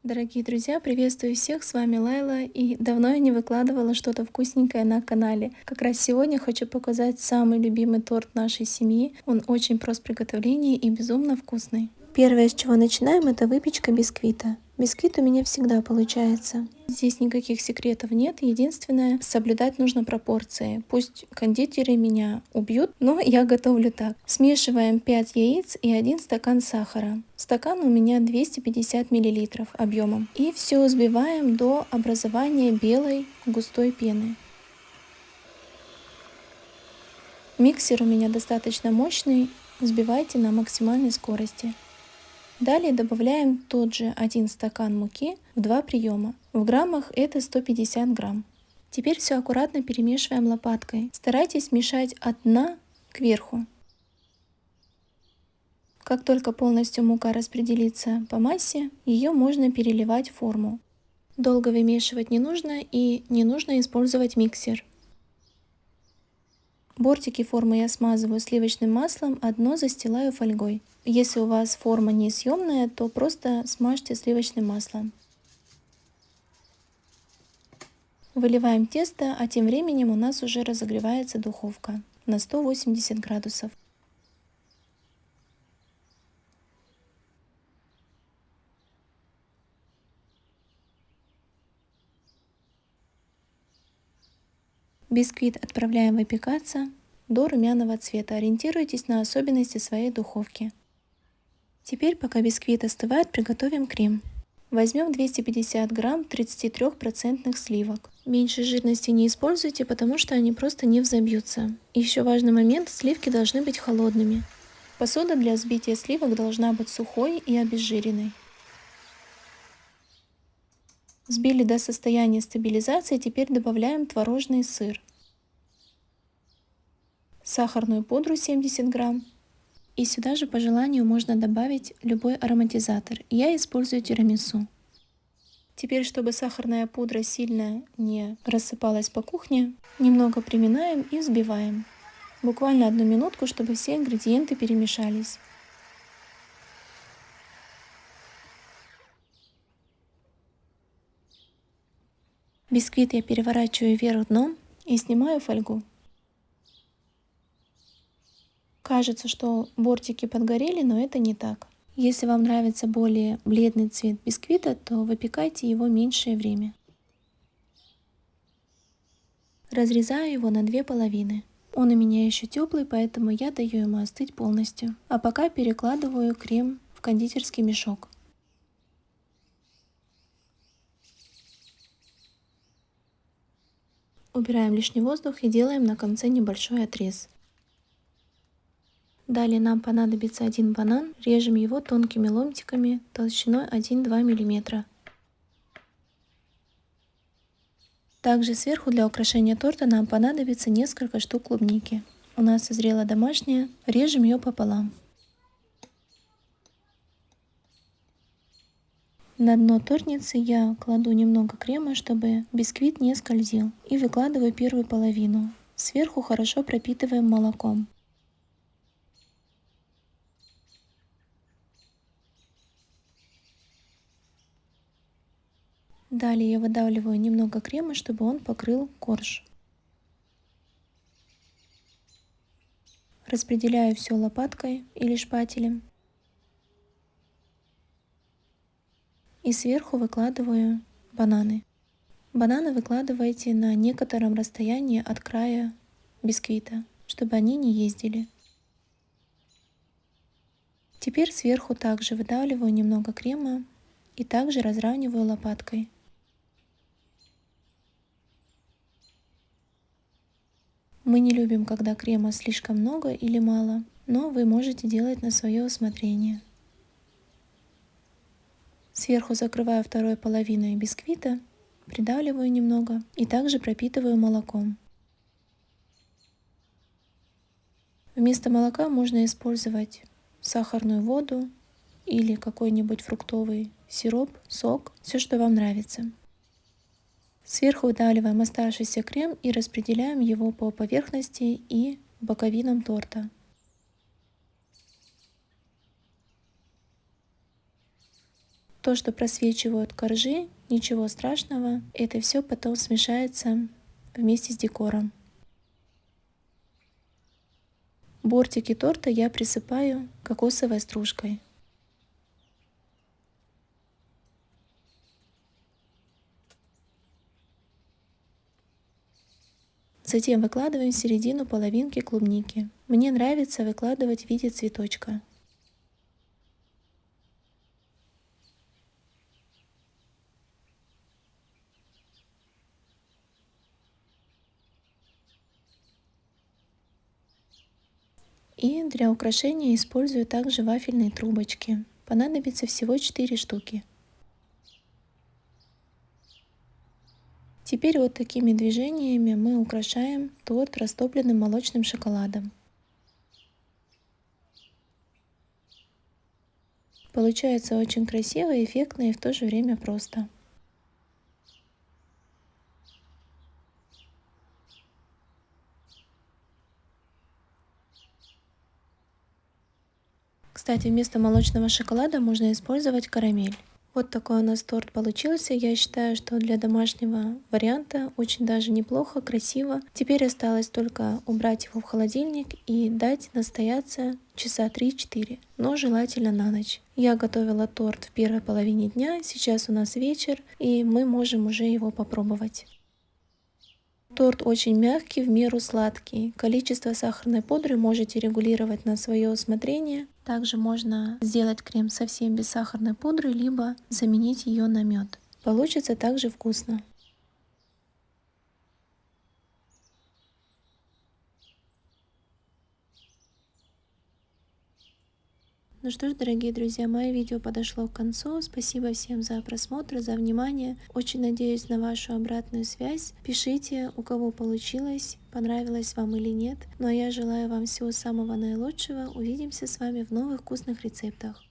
Дорогие друзья, приветствую всех, с вами Лайла, и давно я не выкладывала что-то вкусненькое на канале. Как раз сегодня хочу показать самый любимый торт нашей семьи. Он очень прост в приготовлении и безумно вкусный. Первое, с чего начинаем, это выпечка бисквита. Бисквит у меня всегда получается. Здесь никаких секретов нет, единственное, соблюдать нужно пропорции. Пусть кондитеры меня убьют, но я готовлю так. Смешиваем 5 яиц и 1 стакан сахара. Стакан у меня 250 мл объемом. И все взбиваем до образования белой густой пены. Миксер у меня достаточно мощный, взбивайте на максимальной скорости. Далее добавляем тот же 1 стакан муки в 2 приема. В граммах это 150 грамм. Теперь все аккуратно перемешиваем лопаткой. Старайтесь мешать от дна к верху. Как только полностью мука распределится по массе, ее можно переливать в форму. Долго вымешивать не нужно и не нужно использовать миксер. Бортики формы я смазываю сливочным маслом, а дно застилаю фольгой. Если у вас форма несъемная, то просто смажьте сливочным маслом. Выливаем тесто, а тем временем у нас уже разогревается духовка на 180 градусов. Бисквит отправляем выпекаться до румяного цвета. Ориентируйтесь на особенности своей духовки. Теперь, пока бисквит остывает, приготовим крем. Возьмем 250 грамм 33% сливок. Меньше жирности не используйте, потому что они просто не взобьются. Еще важный момент, сливки должны быть холодными. Посуда для взбития сливок должна быть сухой и обезжиренной. Взбили до состояния стабилизации, теперь добавляем творожный сыр, сахарную пудру 70 грамм. И сюда же по желанию можно добавить любой ароматизатор. Я использую тирамису. Теперь, чтобы сахарная пудра сильно не рассыпалась по кухне, немного приминаем и взбиваем. Буквально 1 минутку, чтобы все ингредиенты перемешались. Бисквит я переворачиваю вверх дном и снимаю фольгу. Кажется, что бортики подгорели, но это не так. Если вам нравится более бледный цвет бисквита, то выпекайте его меньшее время. Разрезаю его на 2 половины. Он у меня еще теплый, поэтому я даю ему остыть полностью. А пока перекладываю крем в кондитерский мешок. Убираем лишний воздух и делаем на конце небольшой отрез. Далее нам понадобится 1 банан. Режем его тонкими ломтиками толщиной 1-2 мм. Также сверху для украшения торта нам понадобится несколько штук клубники. У нас созрела домашняя, режем ее пополам. На дно тортницы я кладу немного крема, чтобы бисквит не скользил, и выкладываю первую половину. Сверху хорошо пропитываем молоком. Далее я выдавливаю немного крема, чтобы он покрыл корж. Распределяю все лопаткой или шпателем. И сверху выкладываю бананы. Бананы выкладывайте на некотором расстоянии от края бисквита, чтобы они не ездили. Теперь сверху также выдавливаю немного крема и также разравниваю лопаткой. Мы не любим, когда крема слишком много или мало, но вы можете делать на свое усмотрение. Сверху закрываю второй половиной бисквита, придавливаю немного и также пропитываю молоком. Вместо молока можно использовать сахарную воду или какой-нибудь фруктовый сироп, сок, все, что вам нравится. Сверху выдавливаем оставшийся крем и распределяем его по поверхности и боковинам торта. То, что просвечивают коржи, ничего страшного, это все потом смешается вместе с декором. Бортики торта я присыпаю кокосовой стружкой. Затем выкладываем в середину половинки клубники. Мне нравится выкладывать в виде цветочка. И для украшения использую также вафельные трубочки. Понадобится всего 4 штуки. Теперь вот такими движениями мы украшаем торт растопленным молочным шоколадом. Получается очень красиво, эффектно и в то же время просто. Кстати, вместо молочного шоколада можно использовать карамель. Вот такой у нас торт получился. Я считаю, что для домашнего варианта очень даже неплохо, красиво. Теперь осталось только убрать его в холодильник и дать настояться часа 3-4, но желательно на ночь. Я готовила торт в первой половине дня, сейчас у нас вечер, и мы можем уже его попробовать. Торт очень мягкий, в меру сладкий. Количество сахарной пудры можете регулировать на свое усмотрение. Также можно сделать крем совсем без сахарной пудры, либо заменить ее на мед. Получится также вкусно. Ну что ж, дорогие друзья, мое видео подошло к концу. Спасибо всем за просмотр, за внимание. Очень надеюсь на вашу обратную связь. Пишите, у кого получилось, понравилось вам или нет. Ну а я желаю вам всего самого наилучшего. Увидимся с вами в новых вкусных рецептах.